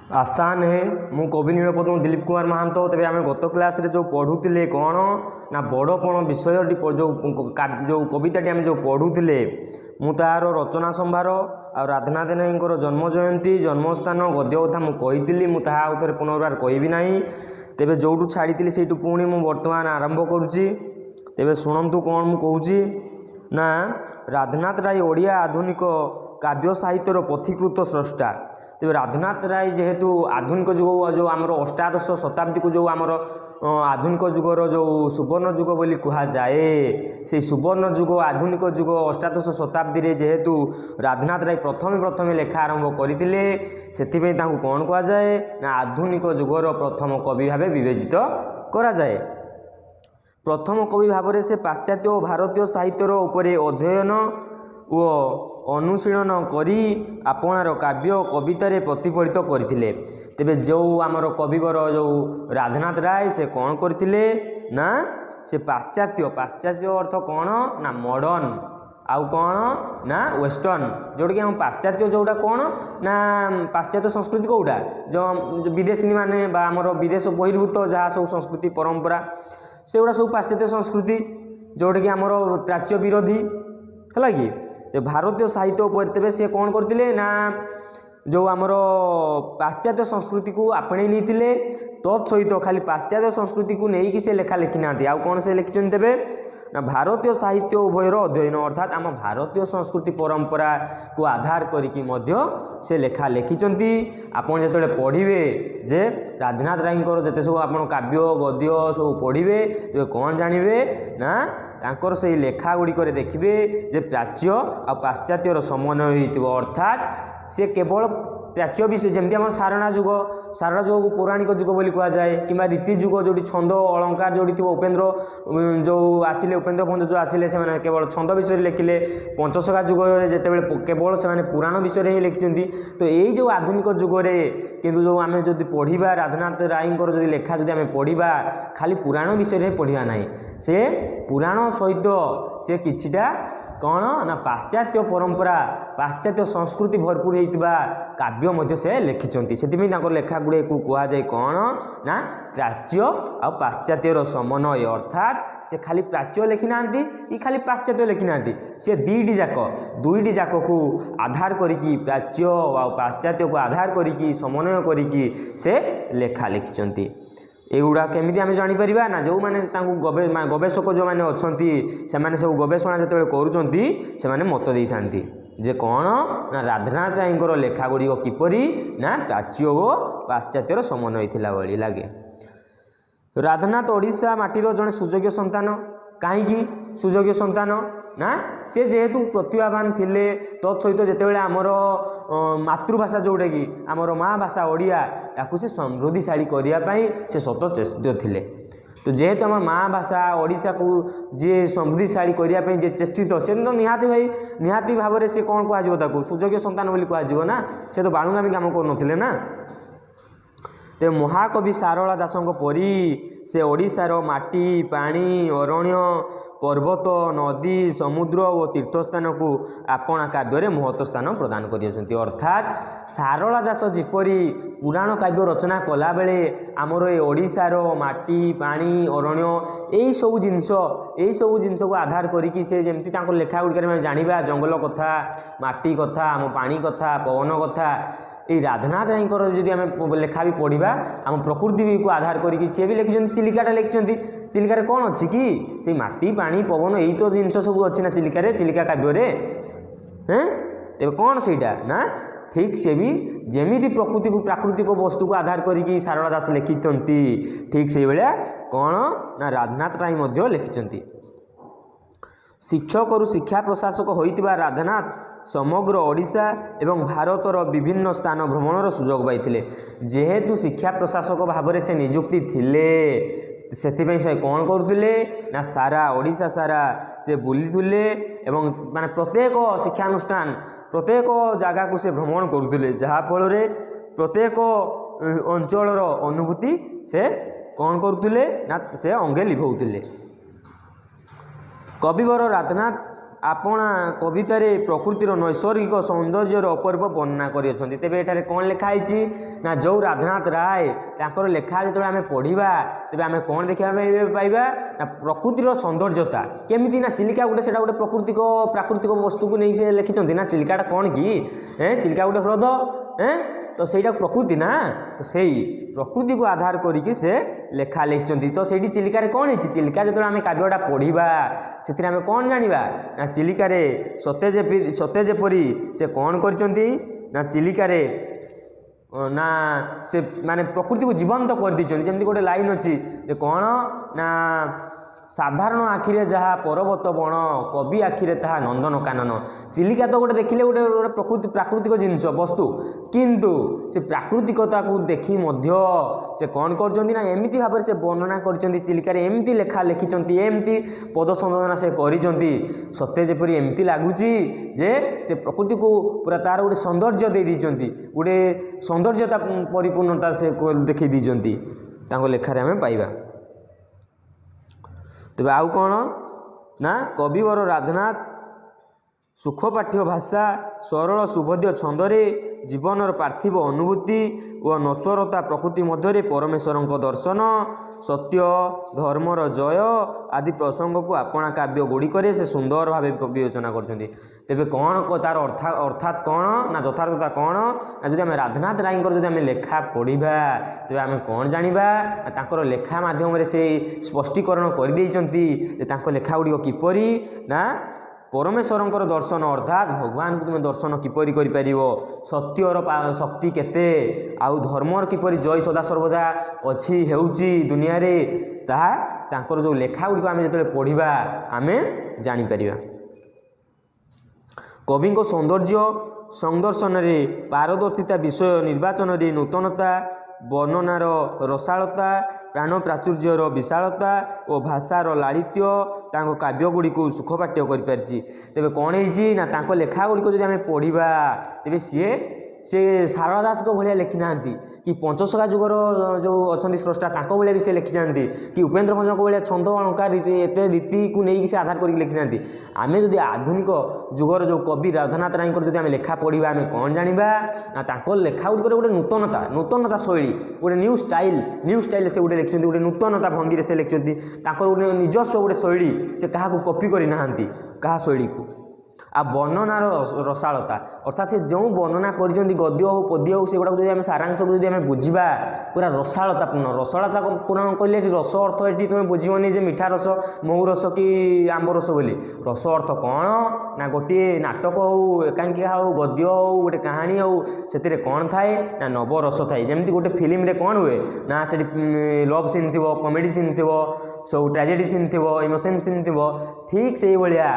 आसान है मु कवि नीलपद्म दिलीप कुमार महांतो। तेज आम गत क्लास जो पढ़ुले कौन ना बड़पण विषय जो कविताटी आम जो पढ़ुले मु तार रचना संभार आ राधानाथ रायर जन्म जयंती जन्मस्थान गद्य कथा मुझी मुझे आउ थे पुनर्बार कहबी ना। तेज जो छाड़ी से पुणी मु बर्तमान आरंभ करुच्ची। तेज शुणु कौन मु कहूँ ना राधानाथ राय ओडिया आधुनिक काव्य साहित्यर पथीकृत स्रष्टा। तेज राधानाथ राय जेहेतु आधुनिक जुग जो आमर अष्टादश शताब्दी को जो आमर आधुनिक जुगर जो सुवर्ण जुग बोली कहा जाए से सुवर्ण जुग आधुनिक जुग अष्टादश शताब्दी जेहेतु राधानाथ राय प्रथम लेखा आरंभ करते से कौन कह जाए ना आधुनिक जुगर प्रथम कवि भाव विवेचित करा जाए। प्रथम कवि भाव से पाश्चात्य और भारतीय साहित्यर उपरे अध्ययन और अनुशीलन करी आपणार काव्य कवितार प्रतिफलित करथिले। तेबे जो आमर कविवर जो राधानाथ राय से कौन करथिले ना से पाश्चात्य अर्थ कौन ना मॉडर्न आउ कौन ना वेस्टर्न जोटा कि हम पाश्चात्य जोटा कौन ना पाश्चात्य संस्कृति कौटा जो विदेशी माने आमर विदेश बहिर्भूत जहाँ सब संस्कृति परंपरा से गुड़ा सब पाश्चात्य संस्कृति जोटा कि आमर प्राच्य विरोधी है कि भारतीय साहित्य उपर तेज सी कौन करते ना जो आमर पाश्चात्य संस्कृति को आपणे नहीं तत्सहित खाली पाश्चात्य संस्कृति को लेकिन से लेखा लिखि ना आउ कौन से लिखिं तेबे ना भारतीय साहित्य उभयर अध्ययन अर्थात आम भारतीय संस्कृति परंपरा को आधार करिकी से लेखा लिखिं। आपन जो पढ़े जे राधानाथ रायर जिते सब आप काव्य गद्य सब पढ़े तेज कौन जानवे ना तांकर से लेखा गुड़िक देखिए जे प्राच्य आ पाश्चात्यर समन्वय हो अर्थात से केवल प्राच्य विषय जमी आम सारणा जुग को पौराणिक जुग बोली कह जाए कि रीति जुग जो छंद अलंकार जोड़ी थी उपेन्द्र जो आसिले उपेन्द्र भंज जो आसिले से केवल छंद विषय लिखिले पंचसखा जुग जिते केवल से पुराण विषय ही लिखिं। तो यही जो आधुनिक जुगरे किंतु जो आम जो पढ़ा राधानाथ रायर जो लेखा जो आम पढ़ा खाली पुराण विषय पढ़ा ना से पुराण सहित से किछिटा कौन ना पाश्चात्य परंपरा पाश्चात्य संस्कृति भरपूर होता काव्य मध्य से लिखिं। से लेखा गुड़े को कहुए कौन ना प्राच्य आ पाश्चात्यर समन्वय अर्थात से खाली प्राच्य लिखि ना कि खाली पाश्चात्य लिखि ना से दुईटी जाक को आधार करिकी प्राच्य आ पाश्चात्य को आधार करिकी समन्वय करिकी से लेखा लिखिं। एगुड़ा केमी आम जापर ना जो मैंने गवेषक जो मैंने अच्छा से सब गवेषणा जो कर मत दे था जे कौन ना राधानाथ रायर लेखा गुड़िक किपरि ना प्राच्य और पाश्चात्यर समन्वय थिला भली लगे। राधानाथ ओडिशा माटीर जड़े सुयोग्य संतान कहीं सुयोग्य संतान ना से जेहेतु प्रतिभावान थिले तत्सहित जितेबाला आमर मातृभाषा जोटा कि आमर माँ भाषा ओडिया ताकू से समृद्धिशाली करने से सत चेष्ट थिले। तो जेहेतु आम माँ भाषा ओडिशा को जी समृद्धिशाली करने जे चेष्टित से तो निहाती भाव में से कौन कह सुयोग्य संतान बोली कह ना से तो बाणुगामी काम कर ना। तो महाकवि सारला दासों परी से ओडिशार माटी पानी अरण्य पर्वत नदी समुद्र और तीर्थस्थान को आपणा काव्य महत्व स्थान प्रदान कर अर्थात सारला दास जिपरि पुराण काव्य रचना कला बेले आमर ये ओडिशार माटी पानी अरण्य यही सब जिनस को आधार करिकी से जमती लेखा गुड़िक जाना जंगल कथा माटी कथा आम पानी कथा पवन कथा ये राधानाथ रायर जदि आम लेखा भी पढ़ा आम प्रकृति को आधार करिकी सी भी लिखिं चिलिकाटा लिखिं। चिलिकार कौन अच्छी कि से माटी पानी पवन यही तो जिनस सब अच्छी ना चिलिका काव्य हैं तेज कौन सेटा ना ठीक से भी जमी प्रकृति को प्राकृतिक वस्तु को आधार करिकी सारला दास लिखिं ठीक से भाया कौन ना राधानाथ राय लिखिं। शिक्षक और शिक्षा प्रशासक होइतिबा राधानाथ समग्र ओडिशा एवं भारतर विभिन्न स्थान भ्रमणर सुजोग पाइथिले। जेहेतु शिक्षा प्रशासक भाव से नियुक्ति थिले से कौन करुले ना सारा ओडिशा सारा से बुलीथुले एवं माने प्रत्येक शिक्षानुष्ठान प्रत्येक जगह को से भ्रमण करुले जहाँफल प्रत्येक अंचलर अनुभूति से कौन करुले ना से अंगे लिभौले। कविवर राधानाथ आपणा कवितारे प्रकृतिर नैसर्गिक सौंदर्यर अपरूप वर्णना करछन्ति। तेबे एठारे कौन लिखाई ना जो राधानाथ राय तांकर लेखा जो आम पढ़ा तेज आम कौन देखा पाइबा ना प्रकृतिर सौंदर्यता केमिति ना चिलिका गोटे से गोटे प्राकृतिक वस्तु को नहीं से लिखिं ना चिलिकाटा कौन कि चिलिका गोटे ह्रद तो सहीटा प्रकृति ना तो सही प्रकृति को आधार करके से लेखा लिखिं तो सही चिलिकार कौन है चिलिका जो आम काव्यटा पढ़ा से आम कौन जाना ना चिलिकार सते जेपरी से कौन करछन्ति ना चिलिकार ना से माने प्रकृति को जीवंत कर दी जमी गोटे लाइन अच्छी कौन ना साधारण आखिरे जहाँ पर्वत बण कवि आखिरे ताहा नंदन कानन चिलिका तो गोटे देखिले गोटे प्रकृति प्राकृतिक जिनस वस्तु किंतु से प्राकृतिकता को देखी मध्य से कौन करछन्ति ना एमिति भाव से वर्णना करछन्ति चिलिकार एमती लेखा लिखिछन्ति एमती पद संयोजन से करिछन्ति सत्य जेपरि एमती लागुची जे से प्रकृति को पूरा तार गोटे सौंदर्य दे दीचन्ति गोटे सौंदर्यता परिपूर्णता से देखी दीचन्ति तांको लेखारे आमे पाइबा। तेबे आउ कौन ना कविवर राधानाथ सुखपाठ्य भाषा सरल सुबोध्य छंदरे जीवनर पार्थिव अनुभूति और नश्वरता प्रकृति मध्य परमेश्वर दर्शन सत्य धर्मर जय आदि प्रसंग को आपणा काव्य गुड़िक से सुंदर भाव विवेचना करछन्ति। तेबे कौन तार अर्थात कौन ना यथार्थता कौन ना जदि आम राधानाथ राय जदि आम लेखा पढ़ा तेबे आम कौन जानिबा तांकर लेखा माध्यम से स्पष्टीकरण कर देइछन्ति तांको लेखा गुड़िक किपरि ना परमेश्वर दर्शन अर्थात भगवान को तुम दर्शन किपरि करि सत्यर शक्ति केते आउ धर्मर किपरि जय सदा सर्वदा अच्छी हेउची दुनिया रे ताहा तांकर जो लेखा गुड़िक आम जो पढ़ा आम जापर। कवि सौंदर्य संदर्शन रे पारदर्शिता विषय निर्वाचन रे नूतनता वर्णनार रसालता प्राण प्राचुर्यर विशालता और भाषार लालित्य तांको काव्य गुड़ी को सुखपाठ्य कर तेबे कौन है लेखा गुड़ी को आम पढ़ा तेबे सी सारला दास भाया लिखि ना कि पंचसखा जुगर जो अच्छा स्रष्टा भाया भी से लिखि ना कि उपेन्द्र भंजक भाया छंद अलंकार एत रीति को लेकिन से आधार करके लिखि ना आम जदि आधुनिक जुगर जो कवि राधानाथ राय जब आम लेखा पढ़ा आम कौन जाना ना लेखा गुड़िक गोटे नूतनता शैली गोटे न्यू स्टाइल से गोटे लिखिं गोटे नूतनता भंगी से लिखिं गोटे निजस्व गोटे शैली से क्या कॉपी करना क्या शैली को आ वर्णनार रसालता अर्थात से जो वर्णना कर गद्य हो पद्य हो से गुड़ा जब सारांश को जब बुझा पूरा रसालता पूर्ण कहले रस अर्थ ये तुम बुझनी जे मीठा रस मऊ रस कि आंब रस बोली रस अर्थ कौन ना गोटे नाटक हो एकांकिका हो गद्य हो गोटे कहानी हो से कौन थाए ना नव रस थाए जमी गोटे फिल्म कौन हुए ना से लव सीन थी कॉमेडी सीन थी सब ट्रेजेडी सीन थी इमोशन सीन थी ठीक से भाया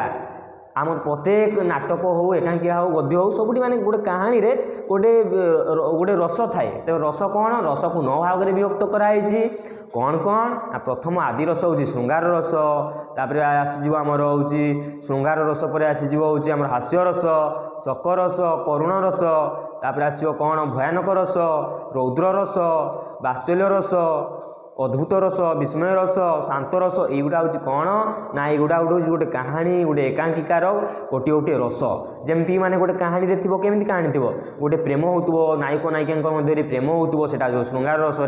आम प्रत्येक नाटक हो एकांकिका हो गद्य हो सबुठी माने गोटे कहानी रे गोटे रस थाए तेज रस कौन रस को 9 भाग में विभक्त कराई कौन कौन प्रथम आदि रस हूँ श्रृंगार रस तापर आसीज आमर हूँ श्रृंगार रस पर आसीज हूँ हास्य रस शक रस करुण रस तापर आसो कौन भयानक रस रौद्र रस वात्सल्य रस अद्भुत रस विस्मय रस शांत रस युवा हूँ कौन ना युवा हूँ गोटे कहानी गोटे एकांकिकार गोटे गोटे रस जमती माने गोटे कहानी रे थी केमी कहानी थी गोटे प्रेम हो नायक नायिका मध्य प्रेम हो जो श्रृंगार रस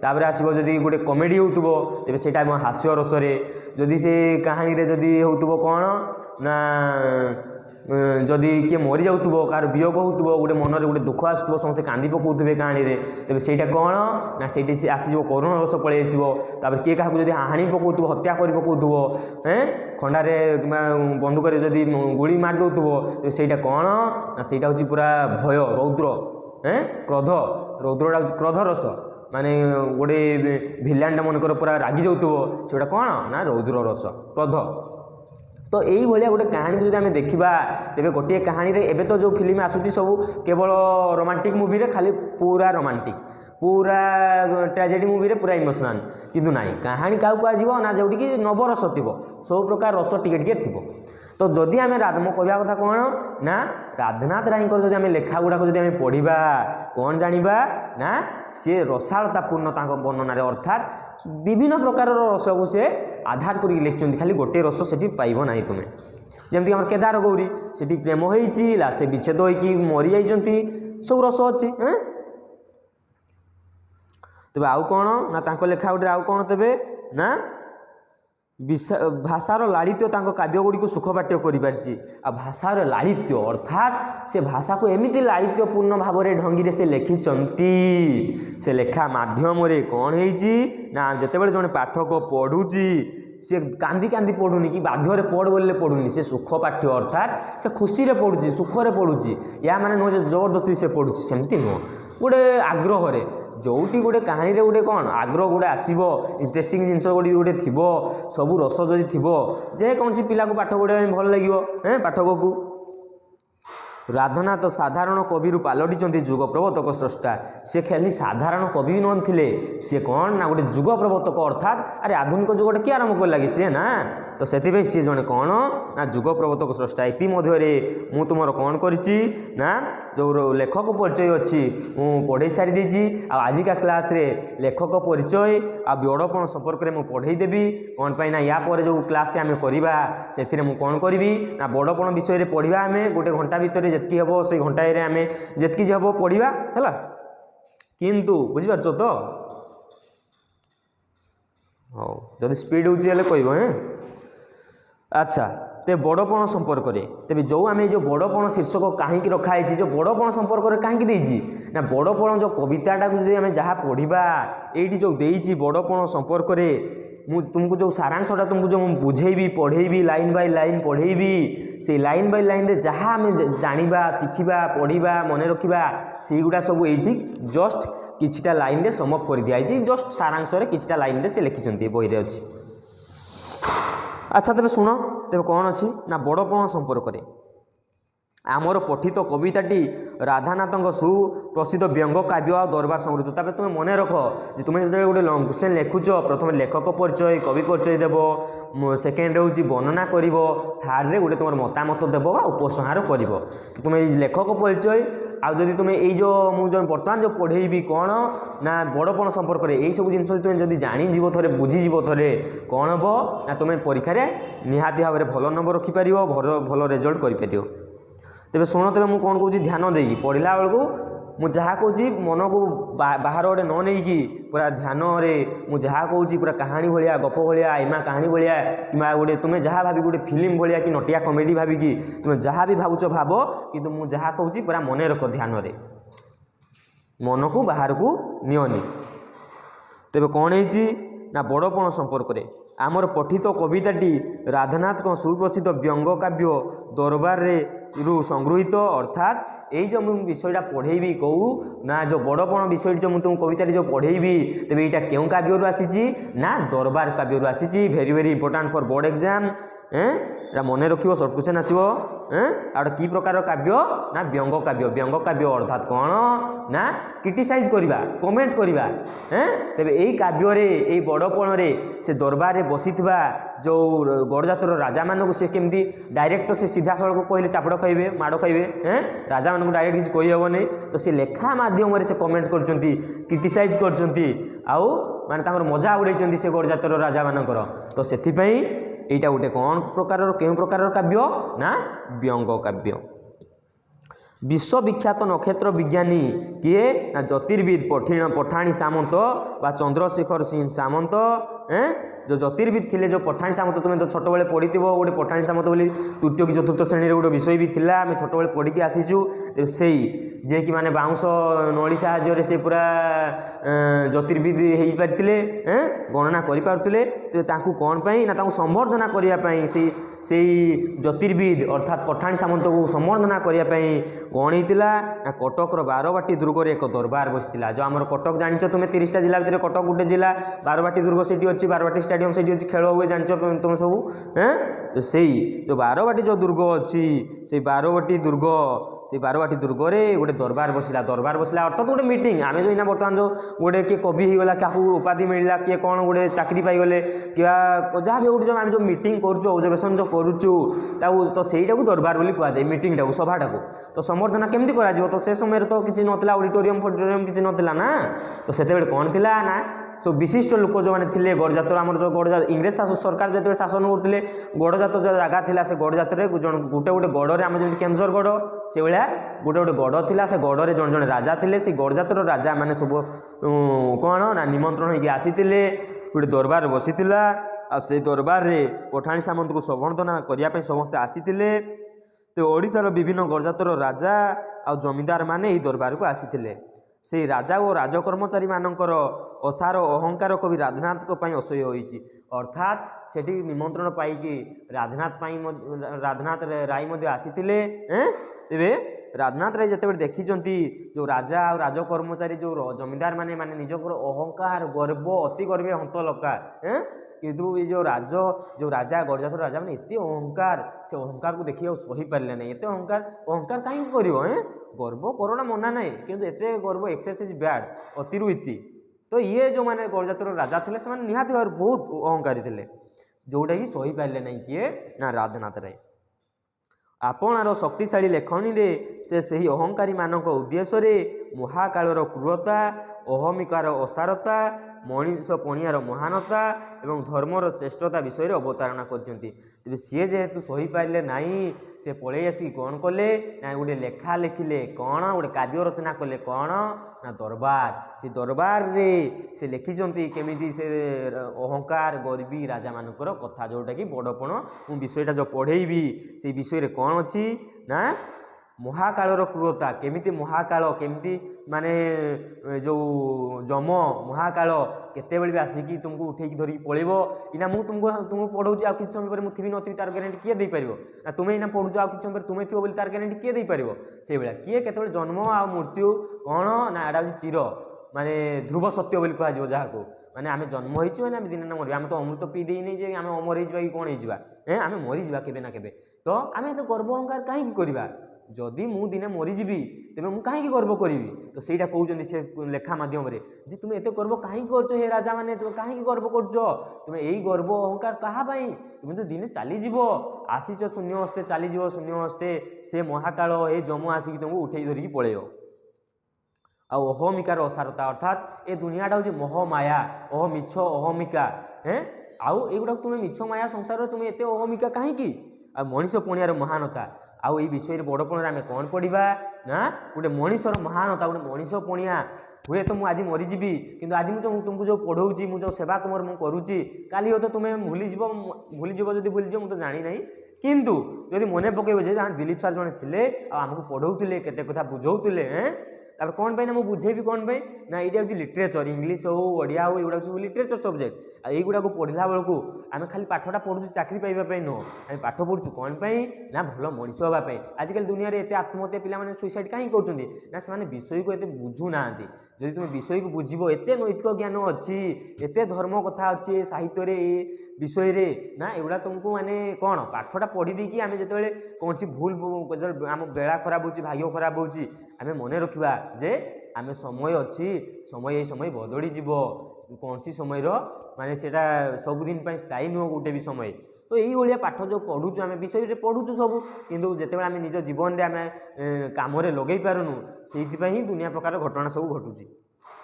तापर आसो जदि गोटे कमेडी हो तेज से हास्य रस जदि से कहानी रे जदि हो कौन ना जदि किए मरी जाऊब कार वियोग हो गोटे मन में गोटे दुख आसो समस्त कांदी पकाउे कहानी रे तेज ସେଇଟା कौन ना से आसीज करुण रस पलि आसो किए क्या जब हाणी पकाउब हत्या कर पकाउब खंडारे बंदूक जदि गुड़ी मार दौथुब तो ସେଇଟା कौन ना ସେଇଟା हूँ पूरा भय रौद्र क्रोध रौद्रटा हूँ क्रोध रस माने गोटे भिलानटा मनकर पूरा रागी जाऊब से कौन ना रौद्र रस क्रोध तो यही भाया गोटे कहानी को जब देखा तेरे गोटे कहानी रे एबे तो जो फिल्म आसूँ सब केवल रोमांटिक मूवी रे खाली पूरा रोमांटिक पूरा ट्रेजेडी मूवी रे पूरा इमोशनाल किंतु नाई कहानी क्या कह ना जोटी कि नवरस थी सब प्रकार रस टिके थी तो जदि आम मो कहवा कथा कौन ना राधानाथ राय जब आम लेखा गुड़ाक जब आम पढ़ा कौन जाना ना सी रसालतापूर्ण वर्णन अर्थात विभिन्न प्रकार रस को सी आधार कर लिखुं खाली गोटे रस से पाइब ना तुम्हें जमीक आम केदार गौरी से प्रेम होती लास्ट विच्छेद होगी मरी जाइंट सब रस अच्छी तेज आउ कौन ना लेखा गोटे आउ कौन तेज ना भाषार लालित्य काव्यगुड़ी सुखपाठ्य कर भाषार लालित्य अर्थात से भाषा को एमती लालित्यपूर्ण भाव में ढंगी से लिखिंट से लेखा मध्यम कौन होना जिते जड़े पाठक पढ़ुची सी कांदी कांदी पढ़ुनी कि बाध्य पढ़ बोले पढ़ुनी से सुखपाठ्य अर्थात से खुशी रे पढ़ुची सुखरे पढ़ुची या माने नुह जबरदस्ती से पढ़ुची सेमती नुह गोटे आग्रह जोटी गोटे कहानी रे गोटे कौन आग्रह गोटे आसो इंटरेस्टिंग जिनस गोटे थी सबू रस जदि थी जेकोसी पिला को पाठ पढ़ाई भल लगे पाठक को राधानाथ साधारण कवि पलटि जुग प्रवर्तक स्रष्टा से खाली साधारण कवि नथिले सी कौन ना गोटे जुग प्रवर्तक अर्थात अरे आधुनिक जुगटे किए आरंभ कर लगे सी ना तो से सी जड़े कौन ना जुग प्रवर्तक स्रष्टा इतिमध्य मु तुम कौन करना जो लेखक परिचय अच्छी पढ़े सारी देती आजिका क्लास रे लेखक परिचय आ बड़पण संपर्क में पढ़ेदेवी कौन पाई ना या पर जो क्लास आम करवा से कौन करी ना बड़पण विषय पढ़ा आम गोटे घंटा भितर जितकी हम से घंटाए आम जितकी हम पढ़ा है किंतु बुझीपार तो हाँ जदि स्पीड होले कह अच्छा ते बड़पण संपर्क में तेज जो आम जो बड़पण शीर्षक कहीं रखाई जो बड़पण संपर्क में कहीं देती ना बड़पण जो कविताटा को जो आम जहाँ पढ़ा ये जो देती बड़पण संपर्क में तुमको जो सारांशटा तुमको जो बुझेबी पढ़ेबी लाइन बाय लाइन पढ़ेबी से लाइन बाय लाइन रे जहाँ आम जाना शिखा पढ़ा मन रखा से गुड़ा सब ये जस्ट किछिटा लाइन रे समअप कर दिखाई जस्ट सारांश रे किछिटा लाइन रे से लिखिं बही रे अच्छी अच्छा तेज शुण तेज कौन अच्छी ना बड़पण संपर्क में आमर पठित कविताटी राधानाथ सुप्रसिद्ध व्यंग काव्य आ दरबार संगृत तापर तुम मन रख जे तुम जो गोटे लंग क्वेश्चन लिखुच प्रथम लेखक परिचय कवि परिचय देव सेकेंड हूँ वर्णना कर थार्ड रे गोटे तुम मतामत देव उपसंहार कर तुम लेखक परिचय आउ जदि तुम यो मुझे बर्तमान जो पढ़ेबी कौन ना बड़पण संपर्क में यही सब जिन तुम जब जाणीज थे बुझीज थे कौन हम ना तुम परीक्षा निहाती भाव में भल नंबर रखिपार भल रिजल्ट कर तेज शुण तेज मुझे कौन कौन ध्यान देगी पढ़ला बेलू मुझे जहाँ कौची मन को बाहर गोटे न नहीं पूरा ध्यान मुझे जहाँ कौची पूरा कहानी भाया गप भाया इमा कहानी भाया कि गोटे तुम्हें जहाँ भावी गोटे फिल्म भाया कि नटिया कमेडी भाविकी तुम्हें जहाँ भी भावुच भाव कि मुझे जहाँ कौची पूरा मन रख ध्यान मन को बाहर को नियनि तेज कौन है ना बड़पण संपर्क में आमर पठित कविताटी राधानाथ सुप्रसिद्ध व्यंग काव्य दरबार रु संगृहित अर्थात यही जो मुझे विषयटा पढ़ेबी कहू ना जो बड़पण विषय जो मुझे तुम कविता जो पढ़ेबी तेज यहाँ क्यों काव्य आसी ना दरबार काव्य आसी very very important for board exam मन रखियो शॉर्ट क्वेश्चन आसो आउ कि प्रकार काव्य ना व्यंग काव्य अर्थात कौन ना क्रिटिसाइज करवा कमेंट करवा तेरे यही काव्य यही बड़पण से दरबार में बसी जो गड़जातर राजा मानक से केमती डायरेक्ट से सीधा सड़क कहले चापड़ खाइबे माड़ खाइबे राजा मानक डायरेक्ट किसी कहीहबनी तो से लेखा मध्यम से कमेंट कर क्रिटिसाइज कर आउ माने मजा उड़े से गड़जातर राजा मानकर तो से यहीटा गोटे कौन प्रकार क्यों प्रकार काव्य ना व्यंग काव्य विश्वविख्यात नक्षत्र विज्ञानी किए ना ज्योतिर्विद पठाणी सामंत बा चंद्रशेखर सिंह सामंत जो ज्योतिर्विद थे जो पठाणी सामंत तुम्हें तो छोट बेले पढ़ी गोटे पठाणी सामंत बोली तृतीय कि चतुर्थ श्रेणी गोटे विषय भी थिला आम छोट बेले पढ़ी आसीचु तो से जे कि माने बाउंस नड़ी साहाय्य से पूरा ज्योतिर्विद हो पारे गणना करें तो कौन पाई ना संवर्धना करने से ज्योतिर्विद अर्थात पठाणी सामंत को संवर्धना करने कौन होता ना कटकर बारवाटी दुर्ग एक दरबार बसला जो आम कटक जानिच तुम्हें 30टा जिला भितर कटक गोटे जिला बारवाटी दुर्ग से अच्छी बारवाटी स्टेडियम से अच्छी खेल हुए जान तुम सब से जो बारवाटी जो दुर्ग अच्छी से बारवाटी दुर्ग गोटे दरबार बसला अर्थात गोटे मीटिंग आम जो इना बर्तमान जो गोटे किए कवि होगा क्या उपाधि मिलला किए कौन गोटे चाकरी पाईगले क्या जहाँ भी गोटे जो आम जो मीटिंग करुचु ऑब्जर्वेशन जो करुचु तो सहीटा को दरबार बोली कहुए मीटिंग टाक सभाटा को तो संवर्धना केमती करा तो से समय तो किसी नाला ऑडिटोरियम फडिटोरियम किसी नाला ना तो से कौन थी ना सब विशिष्ट लोक जो मैंने थे गड़जातर आम जो गड़जात इंग्रेज सरकार जो शासन करते गड़जात जो जगह था से गड़जात गोटे गोटे गड़े आम जमी केन्दुझर गड़ से भाया गोटे गोटे गड़ था से गड़े जड़े जड़े राजा थे से गड़जातर राजा मैंने सब कौन ना निमंत्रण होगी आसी गोटे दरबार बसी से दरबार में पठाणी सामंत को संबर्धना करने समस्ते आसी तो ओडिशार विभिन्न गड़जातर राजा आ जमींदार माने यही दरबार को आसी से राजा और राजकर्मचारी मानकर असार अहंकार कवि राधानाथ असह्य होइछि अर्थात सेठी निमंत्रण पाई राधानाथ राय आसी तेरे राधानाथ राय जिते देखी जो राजा और राजकर्मचारी जो जमींदार माने माने निजकर अहंकार गर्व अति गर्वे हंतलका किंतु ये जो राजा गड़जातर राजा मैंने एत अहंकार से अहंकार को देखिए सही पारे ना एत अहंकार कहीं कर गर्व करोना मना ना किंतु एत गर्व एक्सेस इज बैड अतिरु इति तो ये जो मैंने गड़जातर राजा थे से निहाती भाव बहुत अहंकारी थे जोटा कि सही पारे ना किए ना राधानाथ राय आपणार शक्तिशाली लेखनी से सही अहंकारी मानक उद्देश्य महाकालर क्रूरता अहमिकार असारता मनीष पणियार महानता एवं धर्मर श्रेष्ठता विषय अवतारणा करते सी जेहेतु सही पारे ना से पलि आसिक कौन कले ना गोटे लेखा लिखिले कौन गोटे काव्य रचना कले कौन ना दरबार से दरबार रे से लिखिं केमी से अहंकार गर्वी राजा मानकर कथा जोटा कि बड़पण मु विषयटा जो पढ़ेबी से विषय कौन अच्छी ना महाकालर क्रूरता केमिति महाकाल केमिति माने जो जम महाकाल केतेबेले भी आसिकी तुमको उठेकी धरिकी पळेबो इना मु तुमको पढ़ौची आ किछ समय पर मु थिबि नथिबि तार ग्यारेंटी किए दे पारिबो ना तुमे इना पढ़ुछ आ किछ समय पर तुमे थिबो बोली तार ग्यारेंटी किए दे पारिबो से बेला किए केतेबेले जन्म आ मृत्यु कोन ना एडा चिर माने ध्रुव सत्य बोली कहा जिवो जाहाको माने आमे जन्म होइछु ना दिने ना मरि आमे तो अमृत पी देई नै जे आमे अमर होइजबा कि कोन होइजबा आमे मरि जबा केबे ना केबे तो आमे तो गर्व अहंकार काहे करबा जदि मु दिने मरीजी तेज मुझे कहीं गर्व करी तो सहीटा कहते से लेखा मध्यम जे तुम एत गर्व कहीं कर हे राजा मैंने तुम कहीं गर्व कर तुम यही गर्व अहंकार कहापाई तुम तो दिने चलीज आसीच शून्य हस्ते चलीज शून्य हस्ते से महाकाल ये जम आसिक तुमको उठे धरिकी पलैब अहमिकार असारता अर्थात ए दुनियाटा हूँ मोहमाया अहमिछ अहमिका आउ युवा तुम मिछ माया संसार तुम एत अहमिका कहीं आ मनीष पणियार महानता आउ ये विषय बड़पण आम कौन पढ़ा ना गोटे मनीषर महानता गोटे मनीष पणिया हुए तो मुझे मरीजी कि आज मुझे तुमको जो पढ़ाऊँगी मुझे सेवा तुम करुच्ची काली हो तो तुम्हें भूलीज जब भूलीज मुझे जानी ना किंतु जब मन पकेब दिलीप सार जड़े थे आमको पढ़ाऊले केते कथा बुझाऊले तापर कौन पे ना मुझे बुझेबी कौन पे ना ये हूँ लिटरेचर इंग्लीश हो ओडिया हो युवा सब लिटरेचर सब्जेक्ट युवा को पढ़ला बेलू आम खाली पाठटा पढ़ुँ चाकरी पाइबा नुह आम पाठ पढ़ुँ कौन पे ना भल मनीष हाँपाई आजिकल दुनिया में एत आत्महत्या पिला सुइसाइड कहीं कर विषय को एत बुझुना जदि तुम विषय को बुझब एत नैतिक ज्ञान अच्छी एत धर्म कथा अच्छी साहित्य विषय रे ना एगुड़ा तुमको माने कौन पाठटा पढ़ी देकी आम जो कौन सी भूल आम बेला खराब हो भाग्य खराब होची आम मन रखा जे आम समय अच्छी समय ये समय बदली जीव कौन सी समय माने सेटा सबुदिन स्थायी नुह गोटे भी समय तो यही भाया पाठ जो पढ़ुँ आम विषय पढ़ुँ सब किंतु जितेबाला आम निज जीवन में आम कम लगे पारूँ से ही दुनिया प्रकार घटना सब घटुची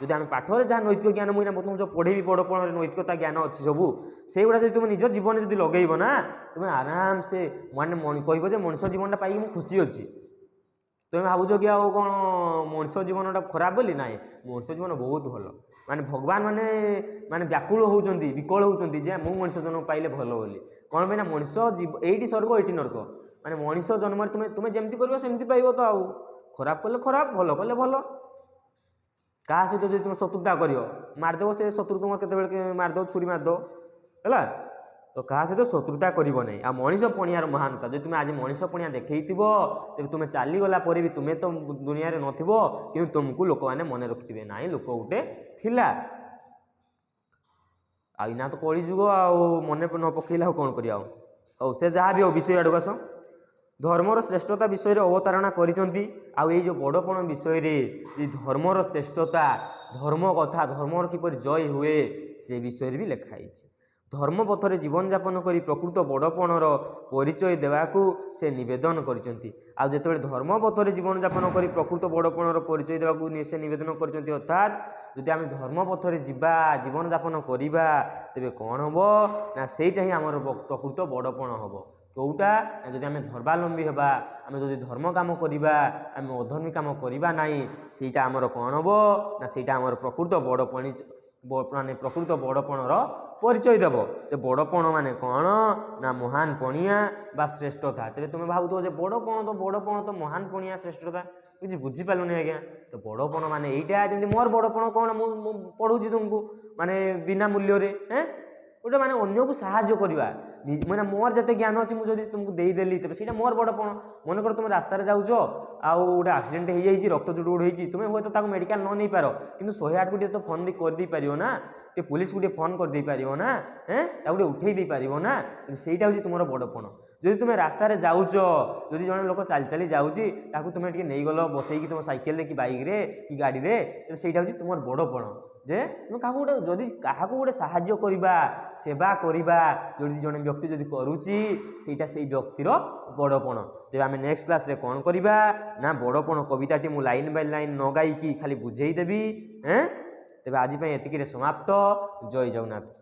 जदि आम पाठर जहाँ नैतिक ज्ञान मुझे तुम जो पढ़ेबी बड़पण नैतिकता ज्ञान अच्छी सब से गुड़ा तुम निज जीवन जब लगेब ना तुम आराम से माने कह मनुष्य जीवनटा पाई मुझे खुशी अच्छी तुम भावुच कि आउ कौन मनुष्य जीवनटा खराब बोली ना मनुष्य जीवन बहुत भल माने भगवान माने माने व्याकुल होती विकल होती जे मु मनुष्य जन्म पाइले भल बोली कौन ना मनुष्य ये स्वर्ग ये नर्क माने मनुष्य जन्म तुम्हें तुम्हें जमती कर सेमती पाइब तो आउ खराब कले खराब भल कले भल क्या सहित जो तुम शत्रुता कर मारिदेव से शत्रु तुम केत मारिदेव छुरी मारिदेव है तो क्या सहित शत्रुता करना आ मनीष पणियार महानता जो तुम आज मनीष पणिया देखी तेज तुम्हें चलीगला भी तुम्हें तो दुनिया में नथिबो कि तुमको लोक मैंने मन रखिथे ना लोक गोटे थिला आईना तो कली जुग मन न पकईला कौन करा से जहाँ भी हो विषय आड़क आस धर्मर श्रेष्ठता विषय अवतारणा करी जो बड़पण विषय धर्मर श्रेष्ठता धर्म कथा धर्मर किपर जय हुए से विषय भी लिखाई धर्म पथरे जीवन यापन करी प्रकृत बड़पणर परिचय देवाकू से निवेदन करछंती। आ जेतेबेले धर्म पथरे जीवन यापन करी प्रकृत बड़पणर परिचय देवाकू से निवेदन करछंती अर्थात जदि आम धर्म पथरे जीवा जीवन यापन करिबा तेबे कौन हम ना सेटा ही आमर प्रकृत बड़पण हम कौटा जदि आम धर्मावलम्बी होगा आम जदि धर्म काम करवा आम अधर्मी काम करवा नाई सेटा आमर कौन हम ना सेटा आमर प्रकृत बड़पणी माने प्रकृत बड़पणर परिचय देव। तो बड़पण माने कौन ना महान पणिया बा श्रेष्ठता। तेरे तुम भावुथ जे बड़पण तो महान पणिया श्रेष्ठता किसी बुझीपारूनी आज्ञा। तो बड़पण माने यहीटा जमी मोर बड़पण कौन मु पढ़ाऊँ तुमको माने बिना मूल्य गोटे माने अन्य को साहाय्य करवा मैंने मोर जिते ज्ञान अच्छी मुझे तुमको देदेली तेज से मोर बड़पण। मन कर तुम रास्त जाऊच आउ गोटे एक्सीडेंट हो जाए रक्त जुड़ होती तुम हे तो मेडिकल न नहीं पार कि 108 को तो फोन करदे पार ना टे पुलिस को फोन करदे पार ना गोटे उठे दे पार ना सहीटा हूँ तुम बड़पण। जदि तुम रास्त जाऊच जदि जन लोक चली चली जाऊँगी तुम्हें टे नहीं गल बसई तुम साइकेल कि बाइक रे कि गाड़ी रे तो सहीटा हूँ तुम बड़पण जे तुम क्या गोटे जदि क्या गोटे साहाय्य करवा सेवा करवा जदि जन व्यक्ति जदि करुच्ची सेटा से व्यक्तिर बड़पण। तेज आम नेक्स्ट क्लास रे कौन करवा ना बड़पण कविताटी मु लाइन बाय लाइन न गाइकी खाली बुझेदेवी तेज आज एतिक समाप्त। जय जगन्नाथ।